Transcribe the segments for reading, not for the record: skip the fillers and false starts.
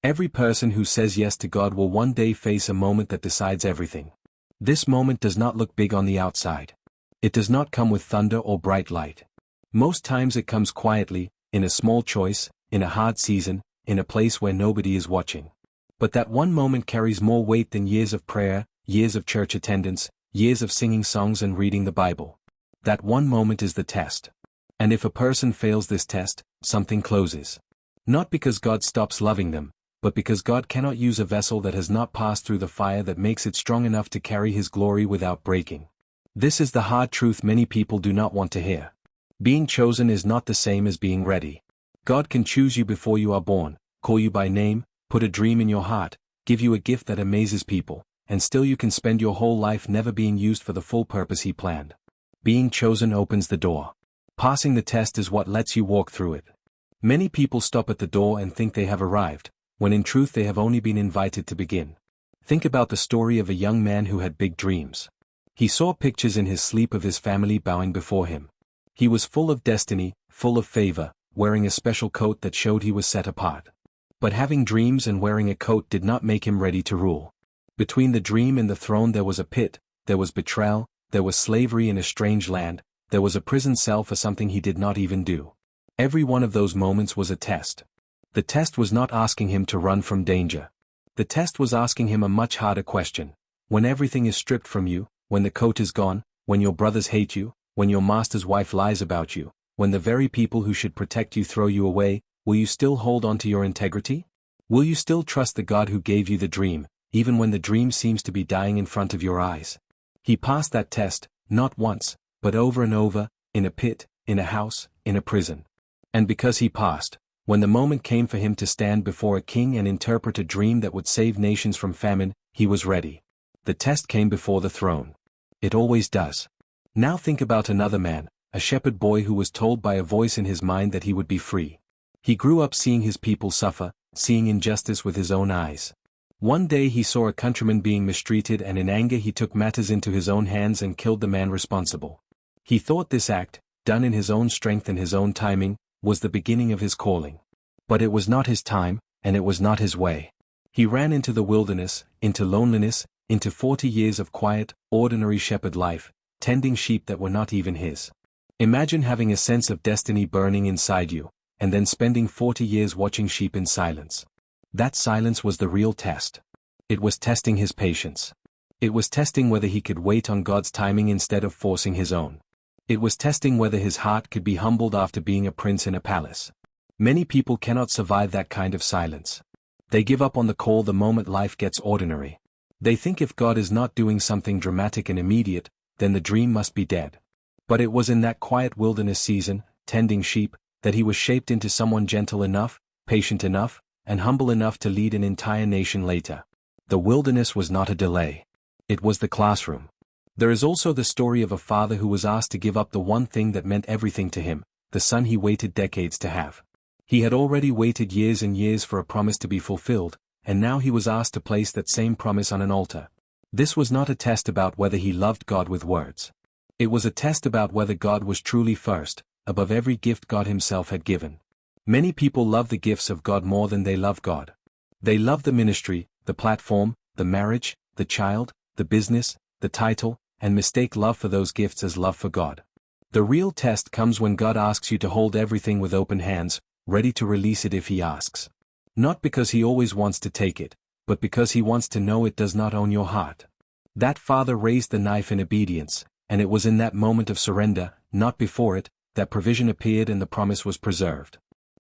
Every person who says yes to God will one day face a moment that decides everything. This moment does not look big on the outside. It does not come with thunder or bright light. Most times it comes quietly, in a small choice, in a hard season, in a place where nobody is watching. But that one moment carries more weight than years of prayer, years of church attendance, years of singing songs and reading the Bible. That one moment is the test. And if a person fails this test, something closes. Not because God stops loving them, but because God cannot use a vessel that has not passed through the fire that makes it strong enough to carry His glory without breaking. This is the hard truth many people do not want to hear. Being chosen is not the same as being ready. God can choose you before you are born, call you by name, put a dream in your heart, give you a gift that amazes people, and still you can spend your whole life never being used for the full purpose He planned. Being chosen opens the door. Passing the test is what lets you walk through it. Many people stop at the door and think they have arrived, when in truth they have only been invited to begin. Think about the story of a young man who had big dreams. He saw pictures in his sleep of his family bowing before him. He was full of destiny, full of favor, wearing a special coat that showed he was set apart. But having dreams and wearing a coat did not make him ready to rule. Between the dream and the throne there was a pit, there was betrayal, there was slavery in a strange land, there was a prison cell for something he did not even do. Every one of those moments was a test. The test was not asking him to run from danger. The test was asking him a much harder question. When everything is stripped from you, when the coat is gone, when your brothers hate you, when your master's wife lies about you, when the very people who should protect you throw you away, will you still hold on to your integrity? Will you still trust the God who gave you the dream, even when the dream seems to be dying in front of your eyes? He passed that test, not once, but over and over, in a pit, in a house, in a prison. And because he passed, when the moment came for him to stand before a king and interpret a dream that would save nations from famine, he was ready. The test came before the throne. It always does. Now think about another man, a shepherd boy who was told by a voice in his mind that he would be free. He grew up seeing his people suffer, seeing injustice with his own eyes. One day he saw a countryman being mistreated and in anger he took matters into his own hands and killed the man responsible. He thought this act, done in his own strength and his own timing, was the beginning of his calling. But it was not his time, and it was not his way. He ran into the wilderness, into loneliness, into 40 years of quiet, ordinary shepherd life, tending sheep that were not even his. Imagine having a sense of destiny burning inside you, and then spending 40 years watching sheep in silence. That silence was the real test. It was testing his patience. It was testing whether he could wait on God's timing instead of forcing his own. It was testing whether his heart could be humbled after being a prince in a palace. Many people cannot survive that kind of silence. They give up on the call the moment life gets ordinary. They think if God is not doing something dramatic and immediate, then the dream must be dead. But it was in that quiet wilderness season, tending sheep, that he was shaped into someone gentle enough, patient enough, and humble enough to lead an entire nation later. The wilderness was not a delay. It was the classroom. There is also the story of a father who was asked to give up the one thing that meant everything to him, the son he waited decades to have. He had already waited years and years for a promise to be fulfilled, and now he was asked to place that same promise on an altar. This was not a test about whether he loved God with words. It was a test about whether God was truly first, above every gift God himself had given. Many people love the gifts of God more than they love God. They love the ministry, the platform, the marriage, the child, the business, the title, and mistake love for those gifts as love for God. The real test comes when God asks you to hold everything with open hands, ready to release it if he asks. Not because he always wants to take it, but because he wants to know it does not own your heart. That father raised the knife in obedience, and it was in that moment of surrender, not before it, that provision appeared and the promise was preserved.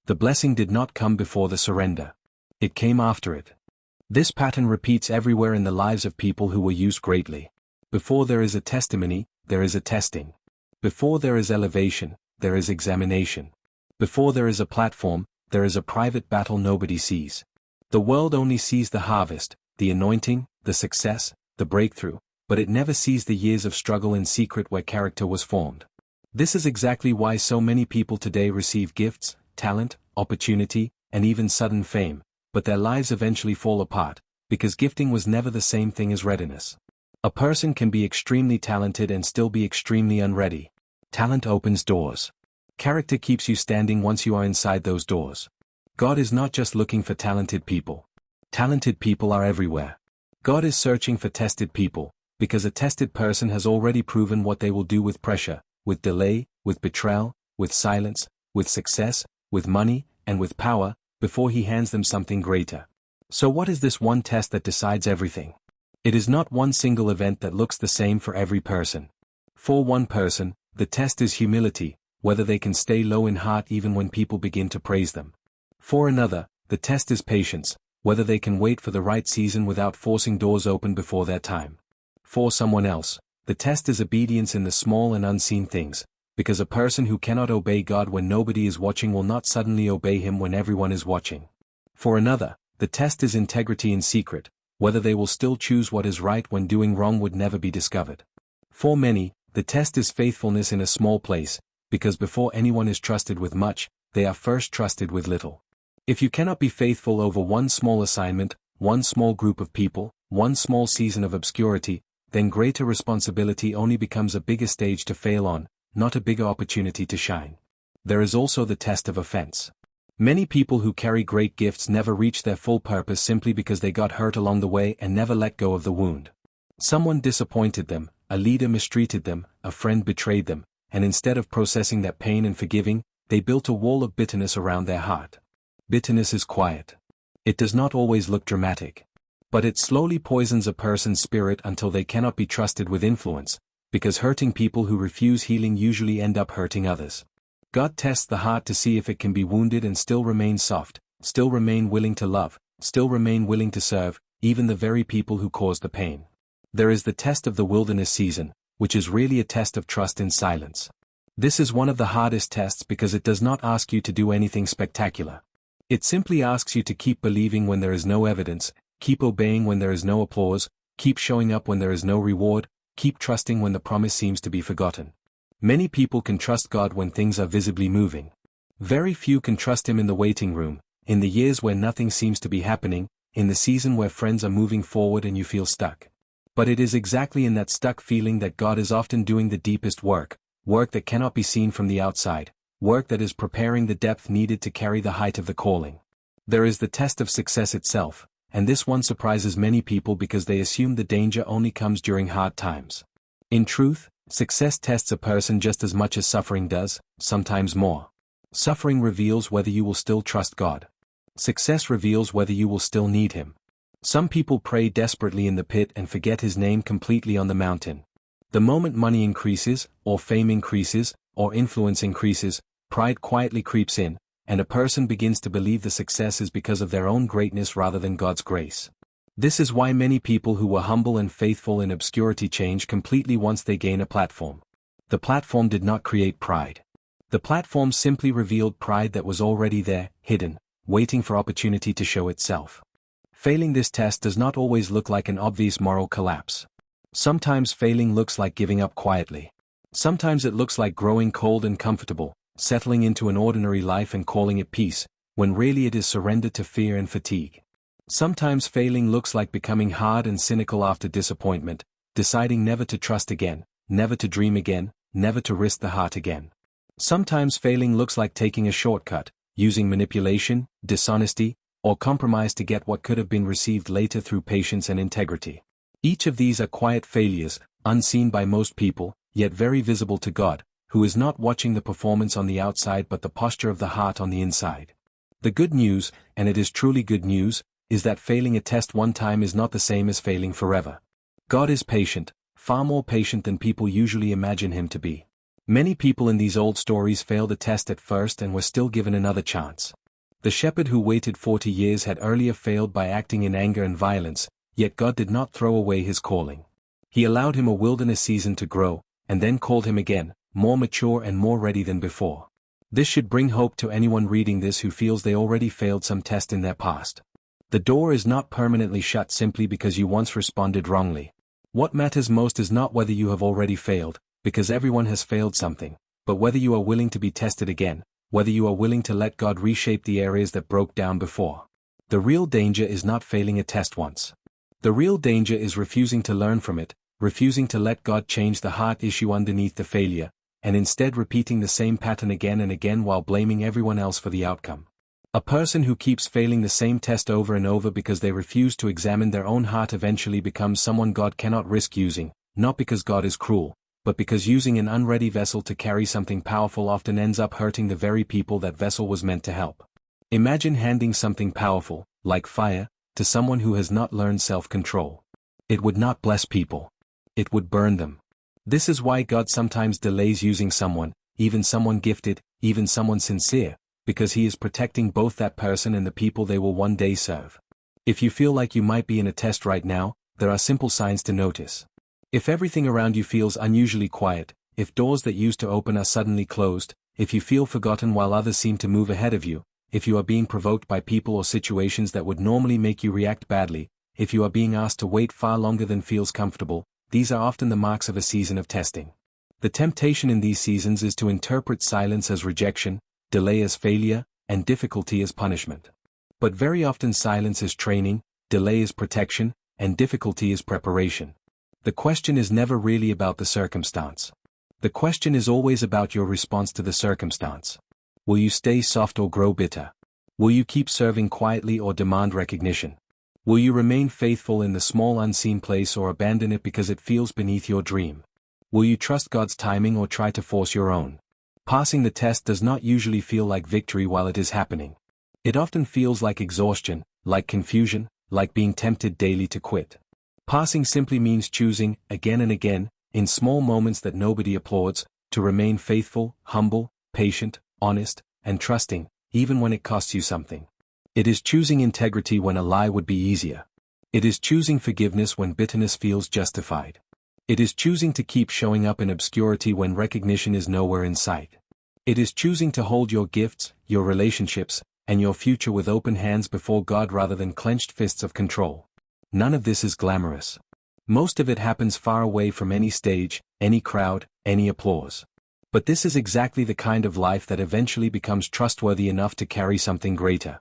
The blessing did not come before the surrender. It came after it. This pattern repeats everywhere in the lives of people who were used greatly. Before there is a testimony, there is a testing. Before there is elevation, there is examination. Before there is a platform, there is a private battle nobody sees. The world only sees the harvest, the anointing, the success, the breakthrough, but it never sees the years of struggle in secret where character was formed. This is exactly why so many people today receive gifts, talent, opportunity, and even sudden fame, but their lives eventually fall apart, because gifting was never the same thing as readiness. A person can be extremely talented and still be extremely unready. Talent opens doors. Character keeps you standing once you are inside those doors. God is not just looking for talented people. Talented people are everywhere. God is searching for tested people, because a tested person has already proven what they will do with pressure, with delay, with betrayal, with silence, with success, with money, and with power, before he hands them something greater. So what is this one test that decides everything? It is not one single event that looks the same for every person. For one person, the test is humility, whether they can stay low in heart even when people begin to praise them. For another, the test is patience, whether they can wait for the right season without forcing doors open before their time. For someone else, the test is obedience in the small and unseen things, because a person who cannot obey God when nobody is watching will not suddenly obey him when everyone is watching. For another, the test is integrity in secret, whether they will still choose what is right when doing wrong would never be discovered. For many, the test is faithfulness in a small place, because before anyone is trusted with much, they are first trusted with little. If you cannot be faithful over one small assignment, one small group of people, one small season of obscurity, then greater responsibility only becomes a bigger stage to fail on, not a bigger opportunity to shine. There is also the test of offense. Many people who carry great gifts never reach their full purpose simply because they got hurt along the way and never let go of the wound. Someone disappointed them, a leader mistreated them, a friend betrayed them, and instead of processing that pain and forgiving, they built a wall of bitterness around their heart. Bitterness is quiet. It does not always look dramatic. But it slowly poisons a person's spirit until they cannot be trusted with influence, because hurting people who refuse healing usually end up hurting others. God tests the heart to see if it can be wounded and still remain soft, still remain willing to love, still remain willing to serve, even the very people who cause the pain. There is the test of the wilderness season, which is really a test of trust in silence. This is one of the hardest tests because it does not ask you to do anything spectacular. It simply asks you to keep believing when there is no evidence, keep obeying when there is no applause, keep showing up when there is no reward, keep trusting when the promise seems to be forgotten. Many people can trust God when things are visibly moving. Very few can trust Him in the waiting room, in the years where nothing seems to be happening, in the season where friends are moving forward and you feel stuck. But it is exactly in that stuck feeling that God is often doing the deepest work, work that cannot be seen from the outside, work that is preparing the depth needed to carry the height of the calling. There is the test of success itself, and this one surprises many people because they assume the danger only comes during hard times. In truth, success tests a person just as much as suffering does, sometimes more. Suffering reveals whether you will still trust God. Success reveals whether you will still need Him. Some people pray desperately in the pit and forget His name completely on the mountain. The moment money increases, or fame increases, or influence increases, pride quietly creeps in, and a person begins to believe the success is because of their own greatness rather than God's grace. This is why many people who were humble and faithful in obscurity change completely once they gain a platform. The platform did not create pride. The platform simply revealed pride that was already there, hidden, waiting for opportunity to show itself. Failing this test does not always look like an obvious moral collapse. Sometimes failing looks like giving up quietly. Sometimes it looks like growing cold and comfortable, settling into an ordinary life and calling it peace, when really it is surrender to fear and fatigue. Sometimes failing looks like becoming hard and cynical after disappointment, deciding never to trust again, never to dream again, never to risk the heart again. Sometimes failing looks like taking a shortcut, using manipulation, dishonesty, or compromise to get what could have been received later through patience and integrity. Each of these are quiet failures, unseen by most people, yet very visible to God, who is not watching the performance on the outside but the posture of the heart on the inside. The good news, and it is truly good news, is that failing a test one time is not the same as failing forever. God is patient, far more patient than people usually imagine Him to be. Many people in these old stories failed the test at first and were still given another chance. The shepherd who waited 40 years had earlier failed by acting in anger and violence, yet God did not throw away his calling. He allowed him a wilderness season to grow, and then called him again, more mature and more ready than before. This should bring hope to anyone reading this who feels they already failed some test in their past. The door is not permanently shut simply because you once responded wrongly. What matters most is not whether you have already failed, because everyone has failed something, but whether you are willing to be tested again, whether you are willing to let God reshape the areas that broke down before. The real danger is not failing a test once. The real danger is refusing to learn from it, refusing to let God change the heart issue underneath the failure, and instead repeating the same pattern again and again while blaming everyone else for the outcome. A person who keeps failing the same test over and over because they refuse to examine their own heart eventually becomes someone God cannot risk using, not because God is cruel, but because using an unready vessel to carry something powerful often ends up hurting the very people that vessel was meant to help. Imagine handing something powerful, like fire, to someone who has not learned self-control. It would not bless people. It would burn them. This is why God sometimes delays using someone, even someone gifted, even someone sincere, because He is protecting both that person and the people they will one day serve. If you feel like you might be in a test right now, there are simple signs to notice. If everything around you feels unusually quiet, if doors that used to open are suddenly closed, if you feel forgotten while others seem to move ahead of you, if you are being provoked by people or situations that would normally make you react badly, if you are being asked to wait far longer than feels comfortable, these are often the marks of a season of testing. The temptation in these seasons is to interpret silence as rejection, delay as failure, and difficulty as punishment. But very often silence is training, delay is protection, and difficulty is preparation. The question is never really about the circumstance. The question is always about your response to the circumstance. Will you stay soft or grow bitter? Will you keep serving quietly or demand recognition? Will you remain faithful in the small unseen place or abandon it because it feels beneath your dream? Will you trust God's timing or try to force your own? Passing the test does not usually feel like victory while it is happening. It often feels like exhaustion, like confusion, like being tempted daily to quit. Passing simply means choosing, again and again, in small moments that nobody applauds, to remain faithful, humble, patient, honest, and trusting, even when it costs you something. It is choosing integrity when a lie would be easier. It is choosing forgiveness when bitterness feels justified. It is choosing to keep showing up in obscurity when recognition is nowhere in sight. It is choosing to hold your gifts, your relationships, and your future with open hands before God rather than clenched fists of control. None of this is glamorous. Most of it happens far away from any stage, any crowd, any applause. But this is exactly the kind of life that eventually becomes trustworthy enough to carry something greater.